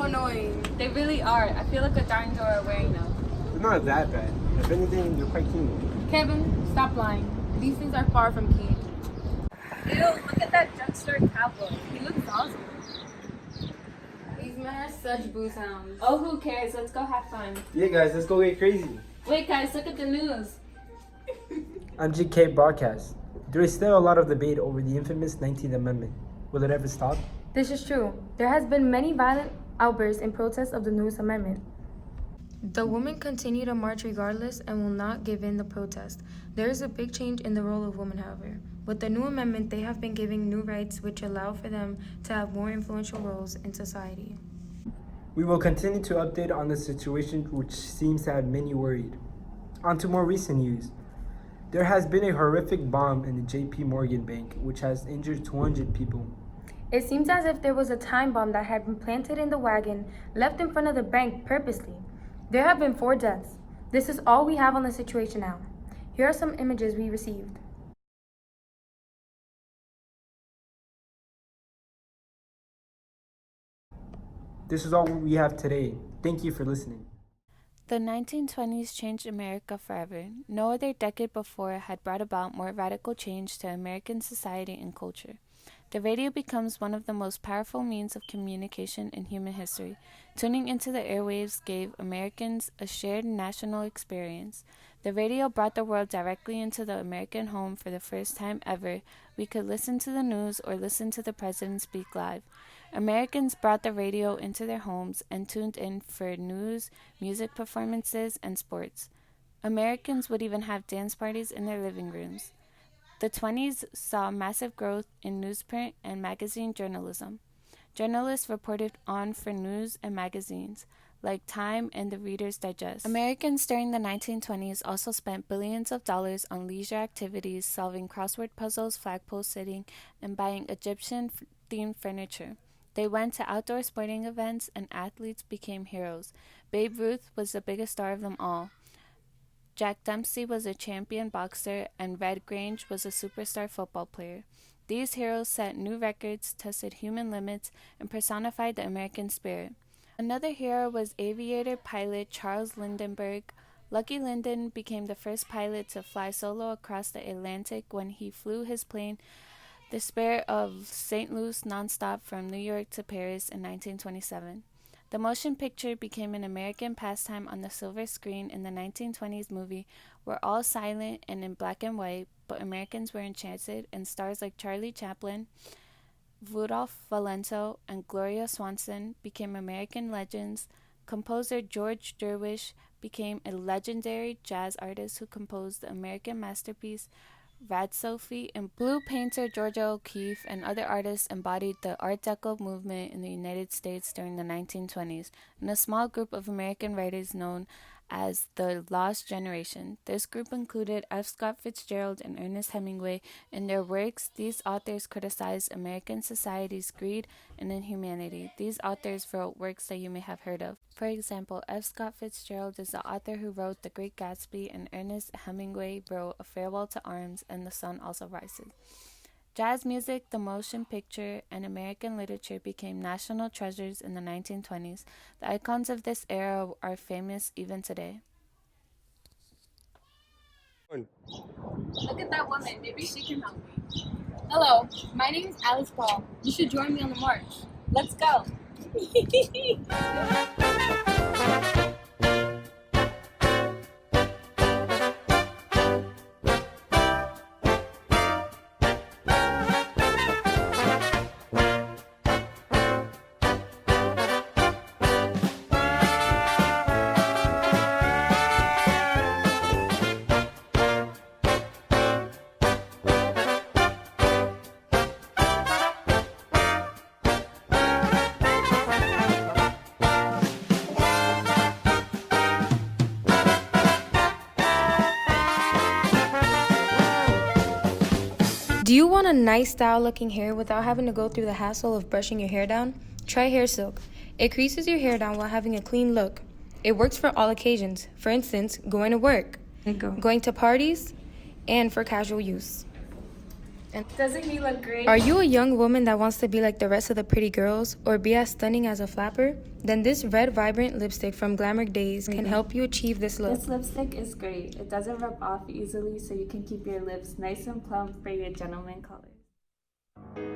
annoying. They really are. I feel like a darn door wearing them. It's not that bad. If anything, they're quite clean. Kevin, stop lying. These things are far from clean. Ew, look at that drugstore cowboy. He looks awesome. These men are such booze hounds. Oh, who cares? Let's go have fun. Yeah, guys, let's go get crazy. Wait, guys, look at the news. On GK Broadcast, there is still a lot of debate over the infamous 19th Amendment. Will it ever stop? This is true. There has been many violent outbursts in protest of the newest amendment. The women continue to march regardless and will not give in the protest. There is a big change in the role of women, however. With the new amendment, they have been given new rights which allow for them to have more influential roles in society. We will continue to update on the situation, which seems to have many worried. On to more recent news. There has been a horrific bomb in the JP Morgan Bank, which has injured 200 people. It seems as if there was a time bomb that had been planted in the wagon left in front of the bank purposely. There have been 4 deaths. This is all we have on the situation now. Here are some images we received. This is all we have today. Thank you for listening. The 1920s changed America forever. No other decade before had brought about more radical change to American society and culture. The radio becomes one of the most powerful means of communication in human history. Tuning into the airwaves gave Americans a shared national experience. The radio brought the world directly into the American home for the first time ever. We could listen to the news or listen to the president speak live. Americans brought the radio into their homes and tuned in for news, music performances, and sports. Americans would even have dance parties in their living rooms. The 20s saw massive growth in newsprint and magazine journalism. Journalists reported on for news and magazines, like Time and the Reader's Digest. Americans during the 1920s also spent billions of dollars on leisure activities, solving crossword puzzles, flagpole sitting, and buying Egyptian-themed furniture. They went to outdoor sporting events, and athletes became heroes. Babe Ruth was the biggest star of them all. Jack Dempsey was a champion boxer, and Red Grange was a superstar football player. These heroes set new records, tested human limits, and personified the American spirit. Another hero was aviator pilot Charles Lindbergh. Lucky Lyndon became the first pilot to fly solo across the Atlantic when he flew his plane, the Spirit of St. Louis nonstop from New York to Paris in 1927. The motion picture became an American pastime on the silver screen in the 1920s movie were all silent and in black and white, but Americans were enchanted, and stars like Charlie Chaplin, Rudolph Valentino, and Gloria Swanson became American legends. Composer George Gershwin became a legendary jazz artist who composed the American masterpiece Rhapsody, and blue painter Georgia O'Keeffe and other artists embodied the Art Deco movement in the United States during the 1920s, and a small group of American writers known as the Lost Generation. This group included F. Scott Fitzgerald and Ernest Hemingway. In their works, these authors criticized American society's greed and inhumanity. These authors wrote works that you may have heard of. For example, F. Scott Fitzgerald is the author who wrote The Great Gatsby, and Ernest Hemingway wrote A Farewell to Arms and The Sun Also Rises. Jazz music, the motion picture, and American literature became national treasures in the 1920s. The icons of this era are famous even today. Look at that woman. Maybe she can help me. Hello, my name is Alice Paul. You should join me on the march. Let's go. Do you want a nice style looking hair without having to go through the hassle of brushing your hair down? Try Hair Silk. It creases your hair down while having a clean look. It works for all occasions. For instance, going to work, going to parties, and for casual use. Doesn't he look great? Are you a young woman that wants to be like the rest of the pretty girls or be as stunning as a flapper? Then this red vibrant lipstick from Glamour Days can help you achieve this look. This lipstick is great. It doesn't rub off easily, so you can keep your lips nice and plump for your gentleman colors.